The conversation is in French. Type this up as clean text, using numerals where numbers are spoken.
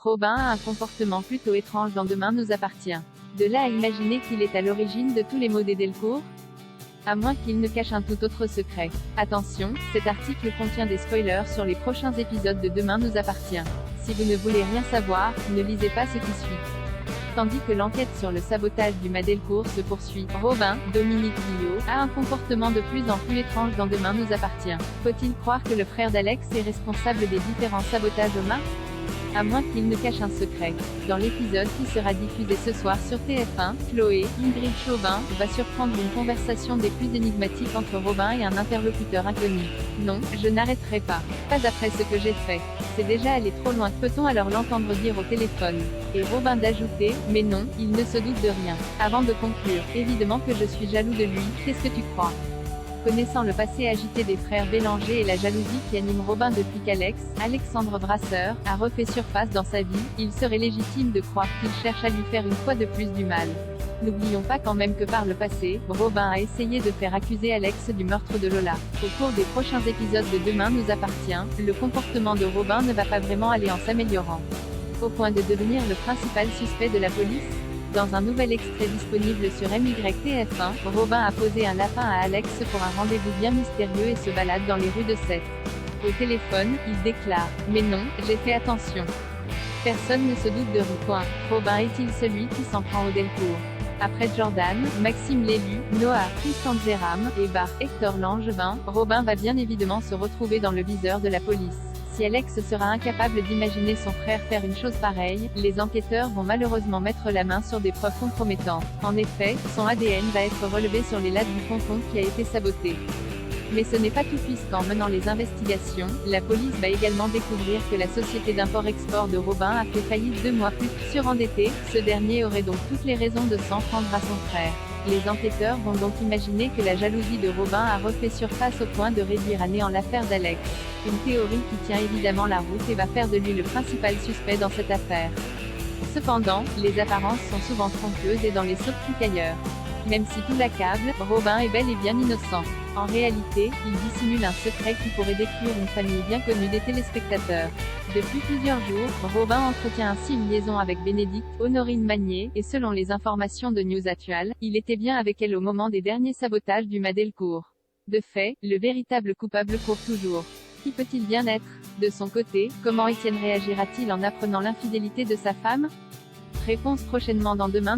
Robin a un comportement plutôt étrange dans Demain nous appartient. De là à imaginer qu'il est à l'origine de tous les maux des Delcourt? À moins qu'il ne cache un tout autre secret. Attention, cet article contient des spoilers sur les prochains épisodes de Demain nous appartient. Si vous ne voulez rien savoir, ne lisez pas ce qui suit. Tandis que l'enquête sur le sabotage du mât Delcourt se poursuit, Robin, Dominique Guillot, a un comportement de plus en plus étrange dans Demain nous appartient. Faut-il croire que le frère d'Alex est responsable des différents sabotages au mât? À moins qu'il ne cache un secret. Dans l'épisode qui sera diffusé ce soir sur TF1, Chloé, Ingrid Chauvin, va surprendre une conversation des plus énigmatiques entre Robin et un interlocuteur inconnu. Non, je n'arrêterai pas. Pas après ce que j'ai fait. C'est déjà allé trop loin. Peut-on alors l'entendre dire au téléphone? Et Robin d'ajouter, mais non, il ne se doute de rien. Avant de conclure, évidemment que je suis jaloux de lui, qu'est-ce que tu crois? Connaissant le passé agité des frères Bélanger et la jalousie qui anime Robin depuis qu'Alex, Alexandre Brasseur, a refait surface dans sa vie, il serait légitime de croire qu'il cherche à lui faire une fois de plus du mal. N'oublions pas quand même que par le passé, Robin a essayé de faire accuser Alex du meurtre de Lola. Au cours des prochains épisodes de Demain nous appartient, le comportement de Robin ne va pas vraiment aller en s'améliorant. Au point de devenir le principal suspect de la police? Dans un nouvel extrait disponible sur MYTF1, Robin a posé un lapin à Alex pour un rendez-vous bien mystérieux et se balade dans les rues de Sète. Au téléphone, il déclare « Mais non, j'ai fait attention. Personne ne se doute de rien. Robin est-il celui qui s'en prend au Delcourt ?» Après Jordan, Maxime Lélu, Noah, Tristan Zeram, et Hector Langevin, Robin va bien évidemment se retrouver dans le viseur de la police. Si Alex sera incapable d'imaginer son frère faire une chose pareille, les enquêteurs vont malheureusement mettre la main sur des preuves compromettantes. En effet, son ADN va être relevé sur les lattes du ponton qui a été saboté. Mais ce n'est pas tout puisqu'en menant les investigations, la police va également découvrir que la société d'import-export de Robin a fait faillite 2 mois plus tard. Surendetté, ce dernier aurait donc toutes les raisons de s'en prendre à son frère. Les enquêteurs vont donc imaginer que la jalousie de Robin a refait surface au point de réduire à néant l'affaire d'Alex. Une théorie qui tient évidemment la route et va faire de lui le principal suspect dans cette affaire. Cependant, les apparences sont souvent trompeuses et dans les sauts qu'ailleurs. Même si tout l'accable, Robin est bel et bien innocent. En réalité, il dissimule un secret qui pourrait détruire une famille bien connue des téléspectateurs. Depuis plusieurs jours, Robin entretient ainsi une liaison avec Bénédicte, Honorine Magnier, et selon les informations de News Actual, il était bien avec elle au moment des derniers sabotages du mât Delcourt. De fait, le véritable coupable court toujours. Qui peut-il bien être? De son côté, comment Étienne réagira-t-il en apprenant l'infidélité de sa femme? Réponse prochainement dans Demain.